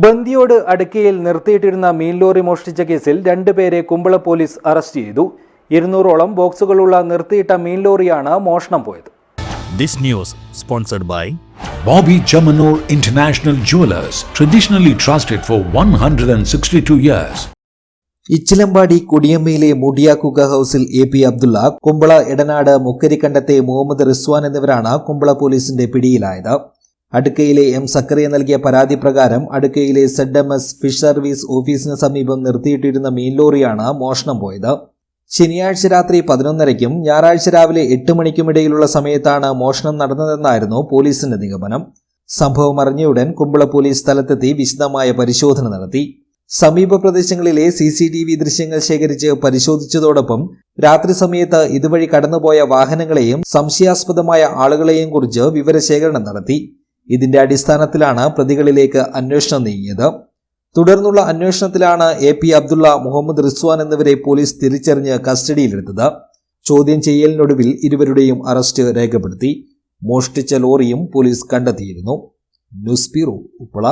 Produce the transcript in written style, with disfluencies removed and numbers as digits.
ബന്ദിയോട് അടുക്കയിൽ നിർത്തിയിട്ടിരുന്ന മീൻ ലോറി മോഷ്ടിച്ച കേസിൽ 2 പേരെ കുമ്പള പോലീസ് അറസ്റ്റ് ചെയ്തു. 200ഓളം ബോക്സുകളുള്ള നിർത്തിയിട്ട മീൻ ലോറിയാണ് മോഷണം പോയത്. This news sponsored by Bobby Chamanur International Jewelers, traditionally trusted for 162 years. ഇച്ചിലമ്പാടി കൊടിയമ്മയിലെ മുടിയാക്കുക ഹൌസിൽ എ.പി. അബ്ദുള്ള, കുമ്പള എടനാട് മുക്കരിക്കണ്ടത്തെ മുഹമ്മദ് റിസ്വാൻ എന്നിവരാണ് കുമ്പള പോലീസിന്റെ പിടിയിലായത്. അടുക്കയിലെ എം സക്കറിയ നൽകിയ പരാതി പ്രകാരം അടുക്കയിലെ ZMS ഫിഷ് സർവീസ് ഓഫീസിന് സമീപം നിർത്തിയിട്ടിരുന്ന മീൻ ലോറിയാണ് മോഷണം പോയത്. ശനിയാഴ്ച രാത്രി 11:30ക്കും ഞായറാഴ്ച രാവിലെ 8 മണിക്കുമിടയിലുള്ള സമയത്താണ് മോഷണം നടന്നതെന്നായിരുന്നു പോലീസിന്റെ നിഗമനം. സംഭവം അറിഞ്ഞയുടൻ കുമ്പള പോലീസ് സ്ഥലത്തെത്തി വിശദമായ പരിശോധന നടത്തി. സമീപ പ്രദേശങ്ങളിലെ CCTV ദൃശ്യങ്ങൾ ശേഖരിച്ച് പരിശോധിച്ചതോടൊപ്പം രാത്രി സമയത്ത് ഇതുവഴി കടന്നുപോയ വാഹനങ്ങളെയും സംശയാസ്പദമായ ആളുകളെയും കുറിച്ച് വിവരശേഖരണം നടത്തി. ഇതിന്റെ അടിസ്ഥാനത്തിലാണ് പ്രതികളിലേക്ക് അന്വേഷണം നീങ്ങിയത്. തുടർന്നുള്ള അന്വേഷണത്തിലാണ് എ.പി. അബ്ദുള്ള, മുഹമ്മദ് റിസ്വാൻ എന്നിവരെ പോലീസ് തിരിച്ചറിഞ്ഞ് കസ്റ്റഡിയിലെടുത്തത്. ചോദ്യം ചെയ്യലിനൊടുവിൽ ഇരുവരുടെയും അറസ്റ്റ് രേഖപ്പെടുത്തി. മോഷ്ടിച്ച ലോറിയും പോലീസ് കണ്ടെത്തിയിരുന്നു. News bureau, Uppala.